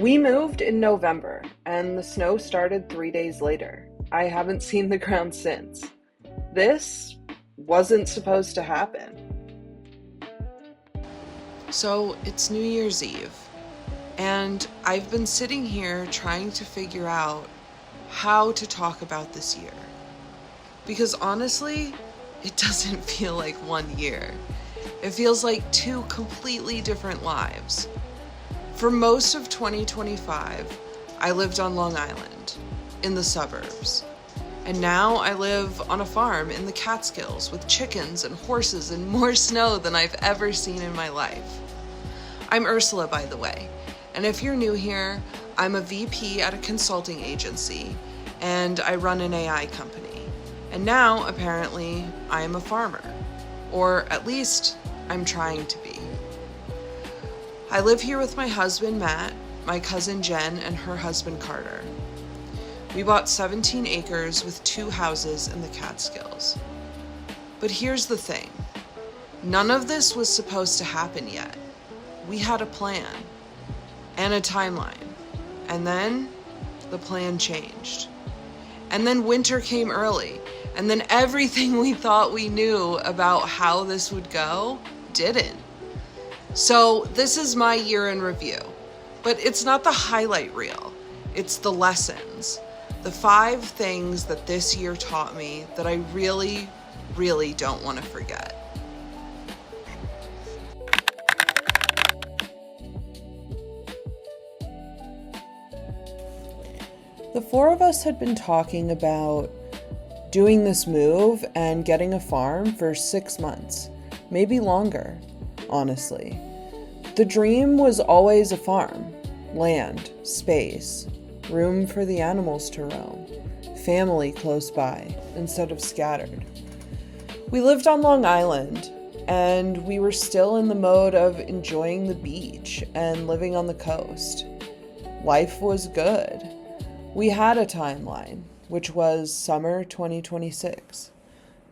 We moved in November, and the snow started 3 days later. I haven't seen the ground since. This wasn't supposed to happen. So it's New Year's Eve, and I've been sitting here trying to figure out how to talk about this year. Because honestly, it doesn't feel like 1 year. It feels like two completely different lives. For most of 2025, I lived on Long Island, in the suburbs. And now I live on a farm in the Catskills with chickens and horses and more snow than I've ever seen in my life. I'm Ursula, by the way, and if you're new here, I'm a VP at a consulting agency, and I run an AI company. And now, apparently, I am a farmer. Or at least, I'm trying to be. I live here with my husband, Matt, my cousin Jen, and her husband, Carter. We bought 17 acres with 2 houses in the Catskills. But here's the thing. None of this was supposed to happen yet. We had a plan and a timeline. And then the plan changed. And then winter came early. And then everything we thought we knew about how this would go didn't. So this is my year in review. But it's not the highlight reel. It's the lessons. The 5 things that this year taught me that I really, really don't want to forget. The 4 of us had been talking about doing this move and getting a farm for 6 months, maybe longer, honestly. The dream was always a farm, land, space, room for the animals to roam, family close by instead of scattered. We lived on Long Island, and we were still in the mode of enjoying the beach and living on the coast. Life was good. We had a timeline, which was summer 2026.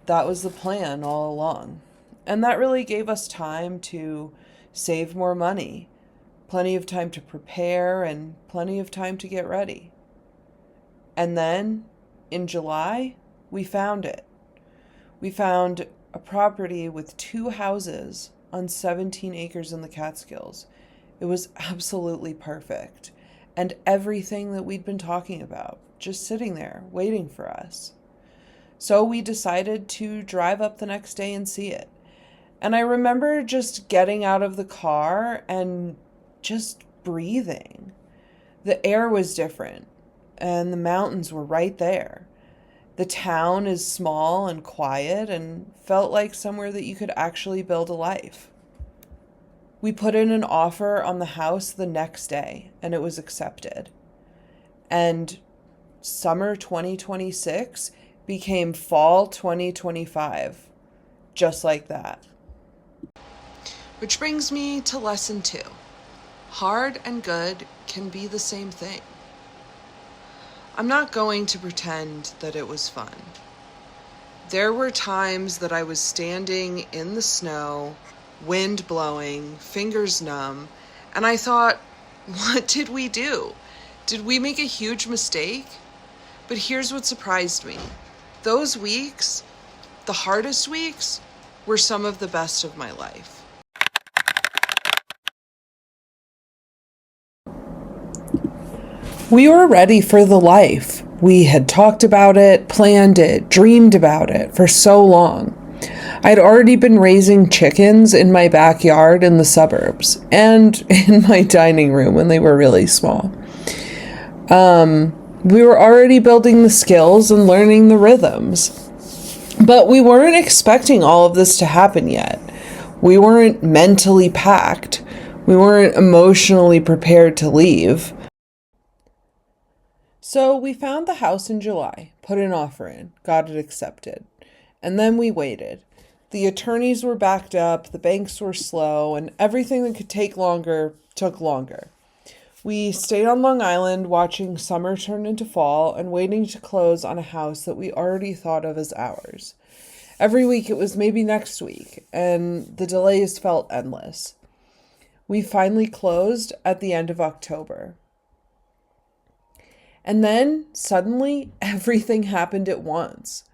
That was the plan all along. And that really gave us time to save more money, plenty of time to prepare, and plenty of time to get ready. And then, in July, we found it. We found a property with 2 houses on 17 acres in the Catskills. It was absolutely perfect. And everything that we'd been talking about, just sitting there, waiting for us. So we decided to drive up the next day and see it. And I remember just getting out of the car and just breathing. The air was different, and the mountains were right there. The town is small and quiet and felt like somewhere that you could actually build a life. We put in an offer on the house the next day, and it was accepted. And summer 2026 became fall 2025, just like that. Which brings me to lesson 2. Hard and good can be the same thing. I'm not going to pretend that it was fun. There were times that I was standing in the snow, wind blowing, fingers numb, and I thought, what did we do? Did we make a huge mistake? But here's what surprised me. Those weeks, the hardest weeks, were some of the best of my life. We were ready for the life. We had talked about it, planned it, dreamed about it for so long. I'd already been raising chickens in my backyard in the suburbs and in my dining room when they were really small. We were already building the skills and learning the rhythms. But we weren't expecting all of this to happen yet. We weren't mentally packed. We weren't emotionally prepared to leave. So we found the house in July, put an offer in, got it accepted. And then we waited. The attorneys were backed up, the banks were slow, and everything that could take longer took longer. We stayed on Long Island watching summer turn into fall and waiting to close on a house that we already thought of as ours. Every week it was maybe next week, and the delays felt endless. We finally closed at the end of October. And then suddenly everything happened at once.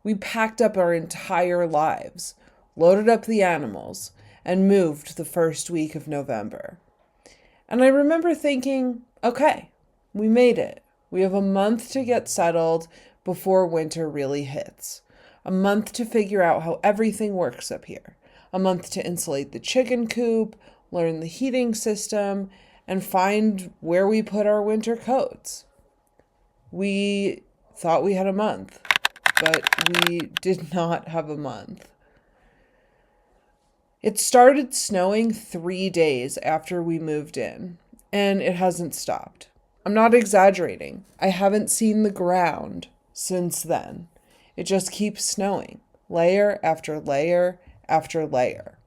We packed up our entire lives, loaded up the animals, and moved the first week of November. And I remember thinking, okay, we made it. We have a month to get settled before winter really hits. A month to figure out how everything works up here. A month to insulate the chicken coop, learn the heating system, and find where we put our winter coats. We thought we had a month, but we did not have a month. It started snowing 3 days after we moved in, and it hasn't stopped. I'm not exaggerating. I haven't seen the ground since then. It just keeps snowing, layer after layer after layer.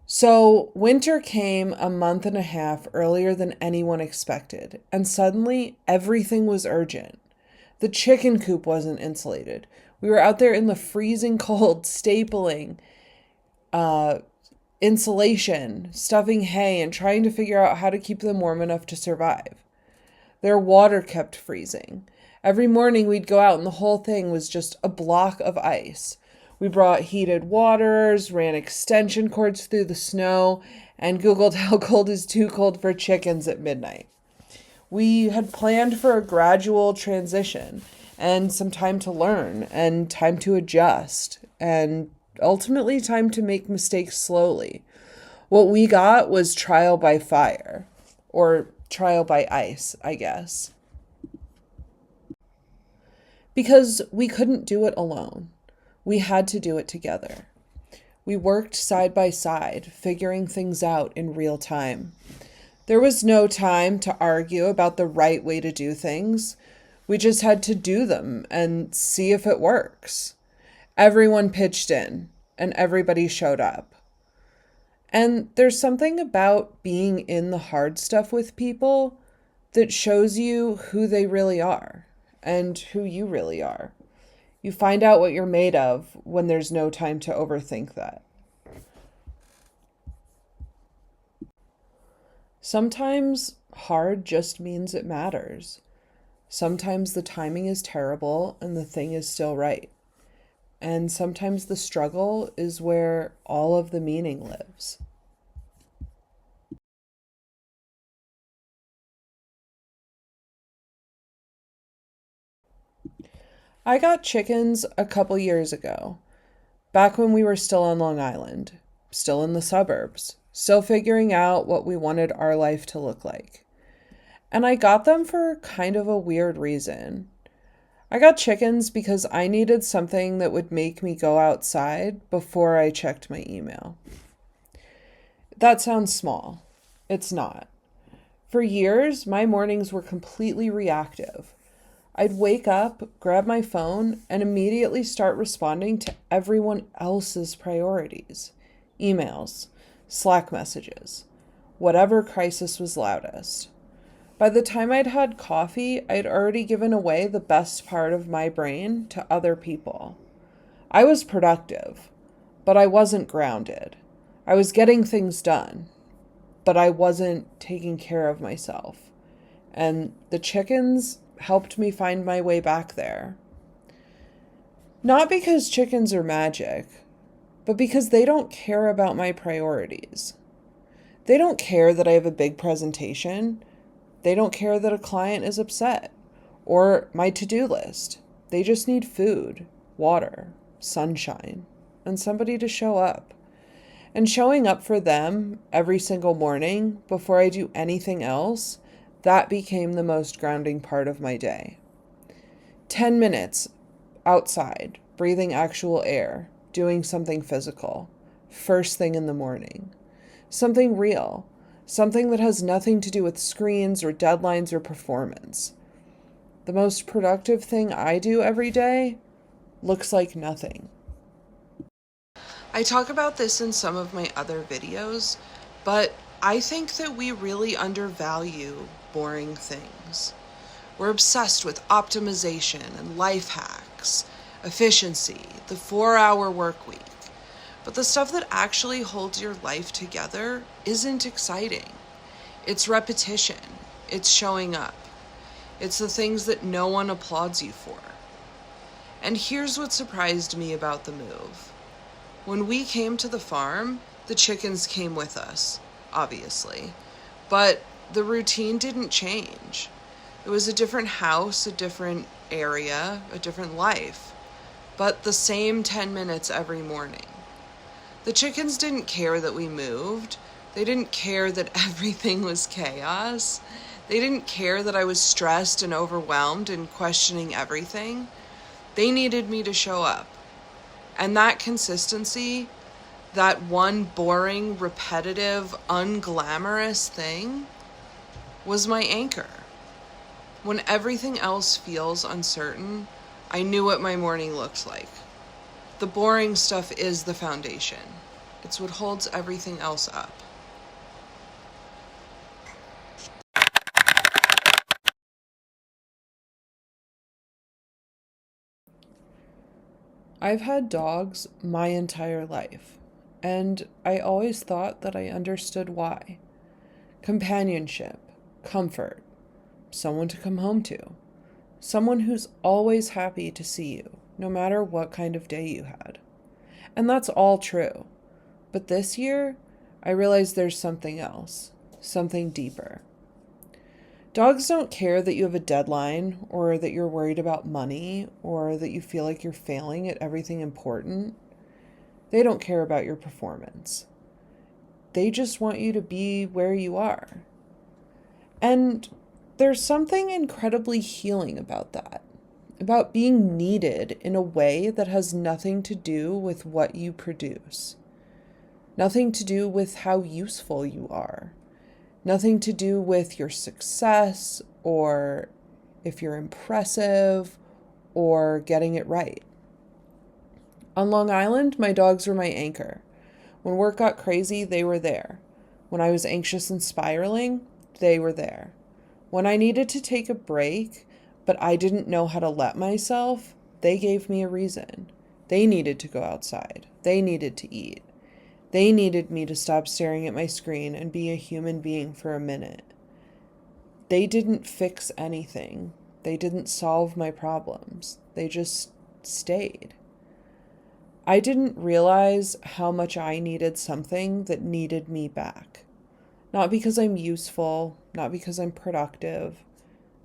So winter came a month and a half earlier than anyone expected, and suddenly everything was urgent. The chicken coop wasn't insulated. We were out there in the freezing cold, stapling insulation, stuffing hay, and trying to figure out how to keep them warm enough to survive. Their water kept freezing. Every morning we'd go out and the whole thing was just a block of ice. We brought heated waters, ran extension cords through the snow, and Googled how cold is too cold for chickens at midnight. We had planned for a gradual transition and some time to learn and time to adjust and ultimately time to make mistakes slowly. What we got was trial by fire, or trial by ice, I guess. Because we couldn't do it alone. We had to do it together. We worked side by side, figuring things out in real time. There was no time to argue about the right way to do things. We just had to do them and see if it works. Everyone pitched in, and everybody showed up. And there's something about being in the hard stuff with people that shows you who they really are and who you really are. You find out what you're made of when there's no time to overthink that. Sometimes hard just means it matters. Sometimes the timing is terrible and the thing is still right. And sometimes the struggle is where all of the meaning lives. I got chickens a couple years ago, back when we were still on Long Island, still in the suburbs, still figuring out what we wanted our life to look like. And I got them for kind of a weird reason. I got chickens because I needed something that would make me go outside before I checked my email. That sounds small. It's not. For years, my mornings were completely reactive. I'd wake up, grab my phone, and immediately start responding to everyone else's priorities. Emails, Slack messages, whatever crisis was loudest. By the time I'd had coffee, I'd already given away the best part of my brain to other people. I was productive, but I wasn't grounded. I was getting things done, but I wasn't taking care of myself. And the chickens helped me find my way back there. Not because chickens are magic, but because they don't care about my priorities. They don't care that I have a big presentation. They don't care that a client is upset or my to-do list. They just need food, water, sunshine, and somebody to show up. And showing up for them every single morning before I do anything else, that became the most grounding part of my day. 10 minutes outside, breathing actual air, doing something physical, first thing in the morning. Something real, something that has nothing to do with screens or deadlines or performance. The most productive thing I do every day looks like nothing. I talk about this in some of my other videos, but I think that we really undervalue boring things. We're obsessed with optimization and life hacks, efficiency, the 4-hour work week. But the stuff that actually holds your life together isn't exciting. It's repetition. It's showing up. It's the things that no one applauds you for. And here's what surprised me about the move. When we came to the farm, the chickens came with us, obviously. But the routine didn't change. It was a different house, a different area, a different life, but the same 10 minutes every morning. The chickens didn't care that we moved. They didn't care that everything was chaos. They didn't care that I was stressed and overwhelmed and questioning everything. They needed me to show up. And that consistency, that one boring, repetitive, unglamorous thing, was my anchor. When everything else feels uncertain, I knew what my morning looked like. The boring stuff is the foundation. It's what holds everything else up. I've had dogs my entire life, and I always thought that I understood why. Companionship, comfort, someone to come home to, someone who's always happy to see you, no matter what kind of day you had. And that's all true. But this year, I realized there's something else, something deeper. Dogs don't care that you have a deadline, or that you're worried about money, or that you feel like you're failing at everything important. They don't care about your performance. They just want you to be where you are. And there's something incredibly healing about that, about being needed in a way that has nothing to do with what you produce, nothing to do with how useful you are. Nothing to do with your success or if you're impressive or getting it right. On Long Island, my dogs were my anchor. When work got crazy, they were there. When I was anxious and spiraling, they were there. When I needed to take a break, but I didn't know how to let myself, they gave me a reason. They needed to go outside. They needed to eat. They needed me to stop staring at my screen and be a human being for a minute. They didn't fix anything. They didn't solve my problems. They just stayed. I didn't realize how much I needed something that needed me back. Not because I'm useful, not because I'm productive,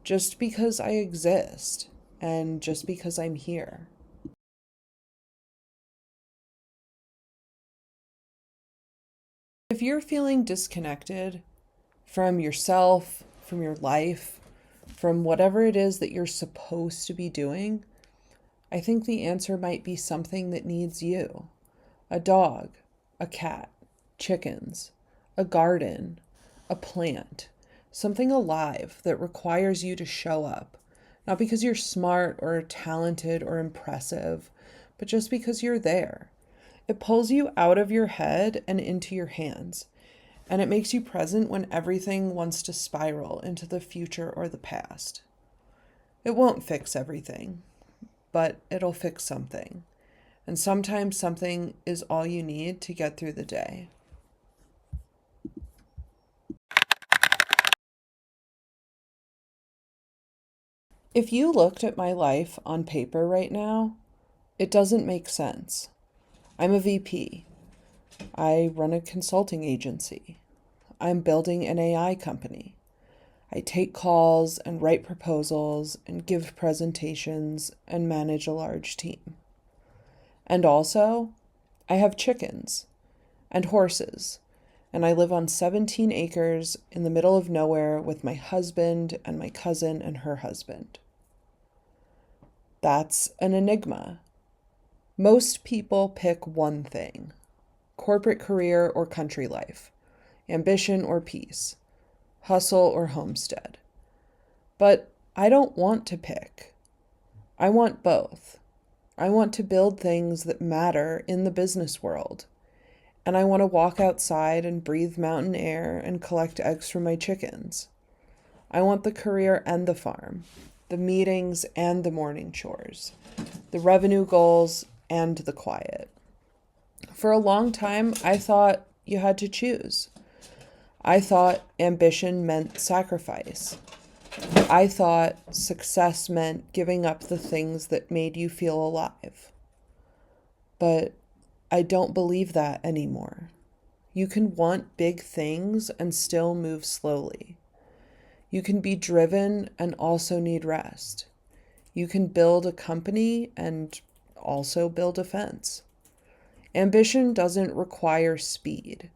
just because I exist and just because I'm here. If you're feeling disconnected from yourself, from your life, from whatever it is that you're supposed to be doing, I think the answer might be something that needs you. A dog, a cat, chickens, a garden, a plant, something alive that requires you to show up, not because you're smart or talented or impressive, but just because you're there. It pulls you out of your head and into your hands, and it makes you present when everything wants to spiral into the future or the past. It won't fix everything, but it'll fix something. And sometimes something is all you need to get through the day. If you looked at my life on paper right now, it doesn't make sense. I'm a VP. I run a consulting agency. I'm building an AI company. I take calls and write proposals and give presentations and manage a large team. And also, I have chickens and horses, and I live on 17 acres in the middle of nowhere with my husband and my cousin and her husband. That's an enigma. Most people pick one thing: corporate career or country life, ambition or peace, hustle or homestead. But I don't want to pick. I want both. I want to build things that matter in the business world. And I want to walk outside and breathe mountain air and collect eggs from my chickens. I want the career and the farm, the meetings and the morning chores, the revenue goals and the quiet. For a long time, I thought you had to choose. I thought ambition meant sacrifice. I thought success meant giving up the things that made you feel alive. But I don't believe that anymore. You can want big things and still move slowly. You can be driven and also need rest. You can build a company and also build a fence. Ambition doesn't require speed,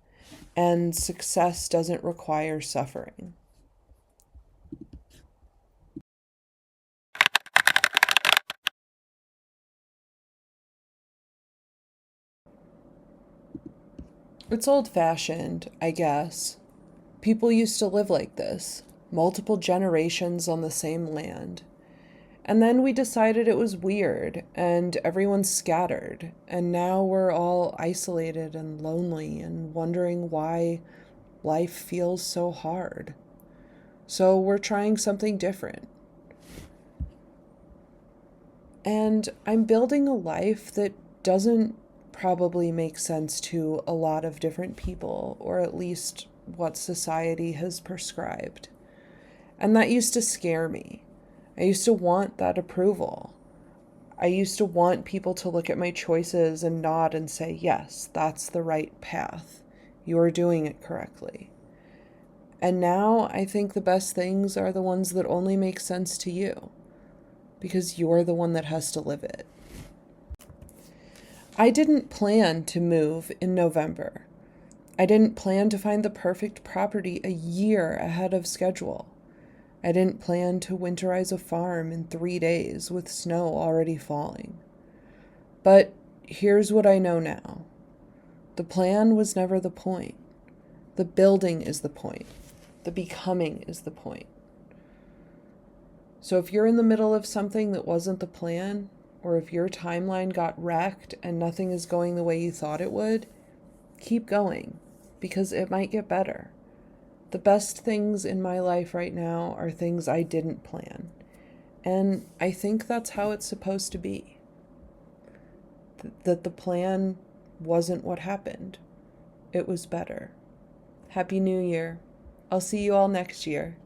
and success doesn't require suffering. It's old-fashioned, I guess. People used to live like this, multiple generations on the same land. And then we decided it was weird, and everyone scattered, and now we're all isolated and lonely and wondering why life feels so hard. So we're trying something different. And I'm building a life that doesn't probably make sense to a lot of different people, or at least what society has prescribed. And that used to scare me. I used to want that approval. I used to want people to look at my choices and nod and say, yes, that's the right path. You're doing it correctly. And now I think the best things are the ones that only make sense to you, because you're the one that has to live it. I didn't plan to move in November. I didn't plan to find the perfect property a year ahead of schedule. I didn't plan to winterize a farm in 3 days with snow already falling. But here's what I know now. The plan was never the point. The building is the point. The becoming is the point. So if you're in the middle of something that wasn't the plan, or if your timeline got wrecked and nothing is going the way you thought it would, keep going, because it might get better. The best things in my life right now are things I didn't plan. And I think that's how it's supposed to be. That the plan wasn't what happened. It was better. Happy New Year. I'll see you all next year.